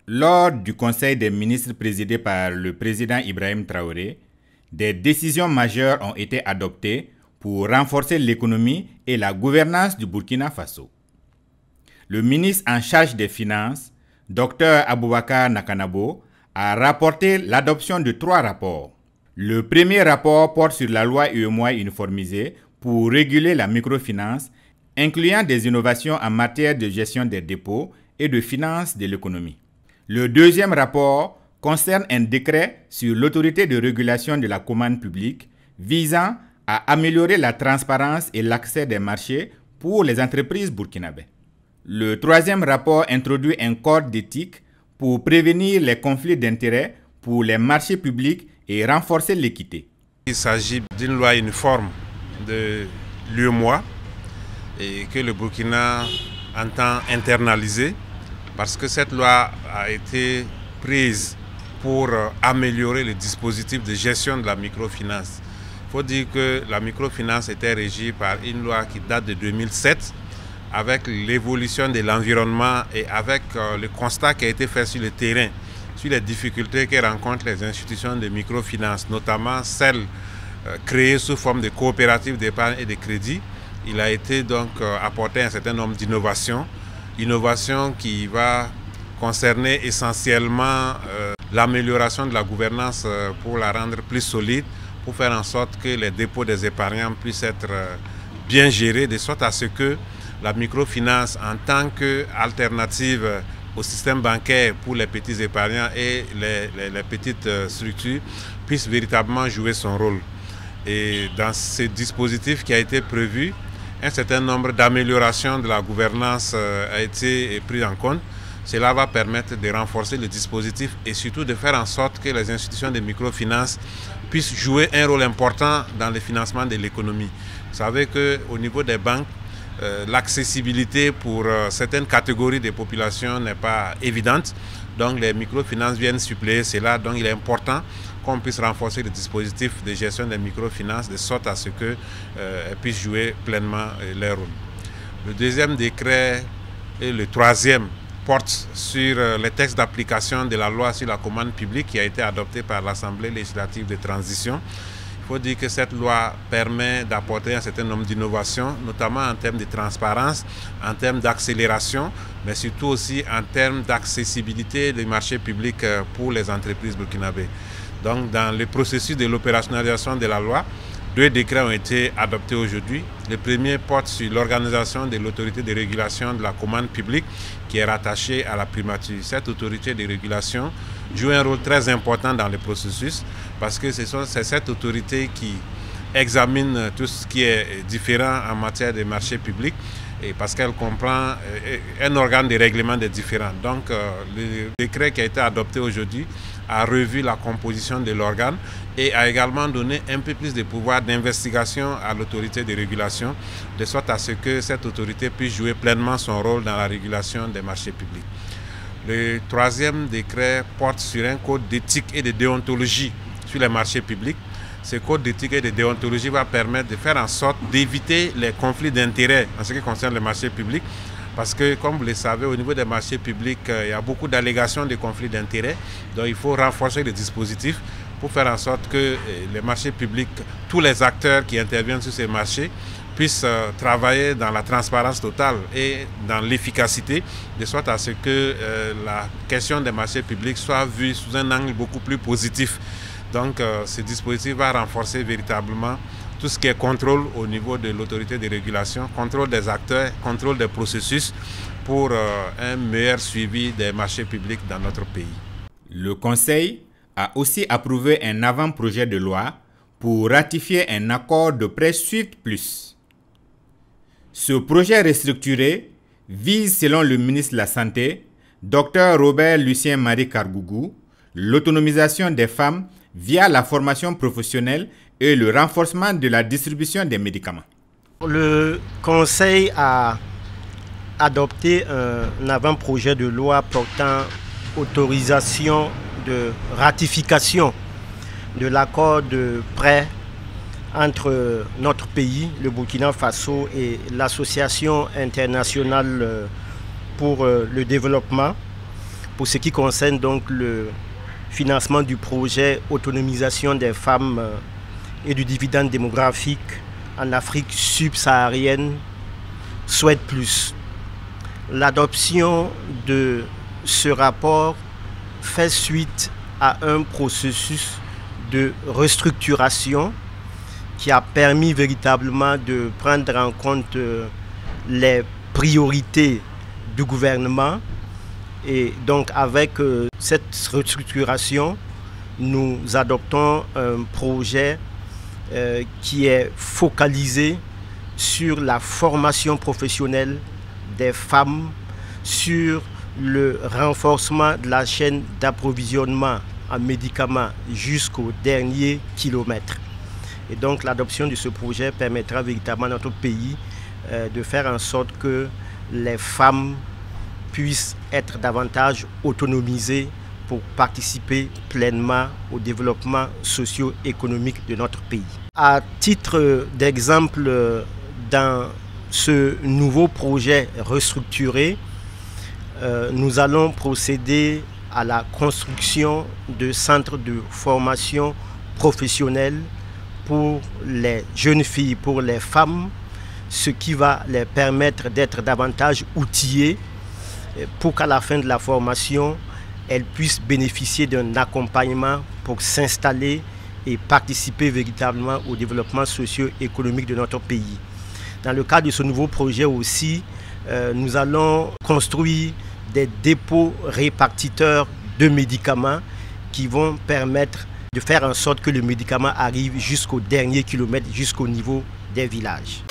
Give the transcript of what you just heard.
Lors du Conseil des ministres présidé par le président Ibrahim Traoré, des décisions majeures ont été adoptées pour renforcer l'économie et la gouvernance du Burkina Faso. Le ministre en charge des Finances, Dr Aboubakar Nakanabo, a rapporté l'adoption de 3 rapports. Le premier rapport porte sur la loi UEMOA uniformisée pour réguler la microfinance, incluant des innovations en matière de gestion des dépôts et de finances de l'économie. Le deuxième rapport concerne un décret sur l'autorité de régulation de la commande publique visant à améliorer la transparence et l'accès des marchés pour les entreprises burkinabées. Le troisième rapport introduit un code d'éthique pour prévenir les conflits d'intérêts pour les marchés publics et renforcer l'équité. Il s'agit d'une loi uniforme de l'UEMOA et que le Burkina entend internaliser parce que cette loi a été prise pour améliorer le dispositif de gestion de la microfinance. Il faut dire que la microfinance était régie par une loi qui date de 2007 avec l'évolution de l'environnement et avec le constat qui a été fait sur le terrain, sur les difficultés que rencontrent les institutions de microfinance, notamment celles créées sous forme de coopératives d'épargne et de crédit. Il a été donc apporté un certain nombre d'innovations, innovations qui va concerner essentiellement l'amélioration de la gouvernance pour la rendre plus solide, pour faire en sorte que les dépôts des épargnants puissent être bien gérés, de sorte à ce que la microfinance en tant qu'alternative au système bancaire pour les petits épargnants et les petites structures puisse véritablement jouer son rôle. Et dans ce dispositif qui a été prévu, un certain nombre d'améliorations de la gouvernance a été pris en compte. Cela va permettre de renforcer le dispositif et surtout de faire en sorte que les institutions de microfinance puissent jouer un rôle important dans le financement de l'économie. Vous savez qu'au niveau des banques, l'accessibilité pour certaines catégories de population n'est pas évidente. Donc les microfinances viennent suppléer cela. Donc il est important qu'on puisse renforcer le dispositif de gestion des microfinances de sorte à ce qu'elles puissent jouer pleinement leur rôle. Le deuxième décret et le troisième portent sur les textes d'application de la loi sur la commande publique qui a été adoptée par l'Assemblée législative de transition. Il faut dire que cette loi permet d'apporter un certain nombre d'innovations, notamment en termes de transparence, en termes d'accélération, mais surtout aussi en termes d'accessibilité des marchés publics pour les entreprises burkinabées. Donc, dans le processus de l'opérationnalisation de la loi, 2 décrets ont été adoptés aujourd'hui. Le premier porte sur l'organisation de l'autorité de régulation de la commande publique qui est rattachée à la primature. Cette autorité de régulation joue un rôle très important dans le processus parce que c'est cette autorité qui examine tout ce qui est différent en matière de marché public et parce qu'elle comprend un organe de règlement des différends. Donc le décret qui a été adopté aujourd'hui a revu la composition de l'organe et a également donné un peu plus de pouvoir d'investigation à l'autorité de régulation, de sorte à ce que cette autorité puisse jouer pleinement son rôle dans la régulation des marchés publics. Le troisième décret porte sur un code d'éthique et de déontologie sur les marchés publics. Ce code d'éthique et de déontologie va permettre de faire en sorte d'éviter les conflits d'intérêts en ce qui concerne les marchés publics. Parce que, comme vous le savez, au niveau des marchés publics, il y a beaucoup d'allégations de conflits d'intérêts. Donc, il faut renforcer le dispositif pour faire en sorte que les marchés publics, tous les acteurs qui interviennent sur ces marchés, puissent travailler dans la transparence totale et dans l'efficacité, de sorte à ce que la question des marchés publics soit vue sous un angle beaucoup plus positif. Donc, ce dispositif va renforcer véritablement tout ce qui est contrôle au niveau de l'autorité de régulation, contrôle des acteurs, contrôle des processus pour un meilleur suivi des marchés publics dans notre pays. Le Conseil a aussi approuvé un avant-projet de loi pour ratifier un accord de prêt SWIFT+. Ce projet restructuré vise, selon le ministre de la Santé, Dr Robert Lucien Marie Kargougou, l'autonomisation des femmes via la formation professionnelle et le renforcement de la distribution des médicaments. Le Conseil a adopté un avant-projet de loi portant autorisation de ratification de l'accord de prêt entre notre pays, le Burkina Faso, et l'Association internationale pour le développement pour ce qui concerne donc le financement du projet autonomisation des femmes et du dividende démographique en Afrique subsaharienne, souhaite plus. L'adoption de ce rapport fait suite à un processus de restructuration qui a permis véritablement de prendre en compte les priorités du gouvernement. Et donc avec cette restructuration, nous adoptons un projet qui est focalisé sur la formation professionnelle des femmes, sur le renforcement de la chaîne d'approvisionnement en médicaments jusqu'au dernier kilomètre. Et donc l'adoption de ce projet permettra véritablement à notre pays de faire en sorte que les femmes puissent être davantage autonomisées pour participer pleinement au développement socio-économique de notre pays. À titre d'exemple, dans ce nouveau projet restructuré, nous allons procéder à la construction de centres de formation professionnelle pour les jeunes filles, pour les femmes, ce qui va les permettre d'être davantage outillées pour qu'à la fin de la formation, elles puissent bénéficier d'un accompagnement pour s'installer et participer véritablement au développement socio-économique de notre pays. Dans le cadre de ce nouveau projet aussi, nous allons construire des dépôts répartiteurs de médicaments qui vont permettre de faire en sorte que le médicament arrive jusqu'au dernier kilomètre, jusqu'au niveau des villages.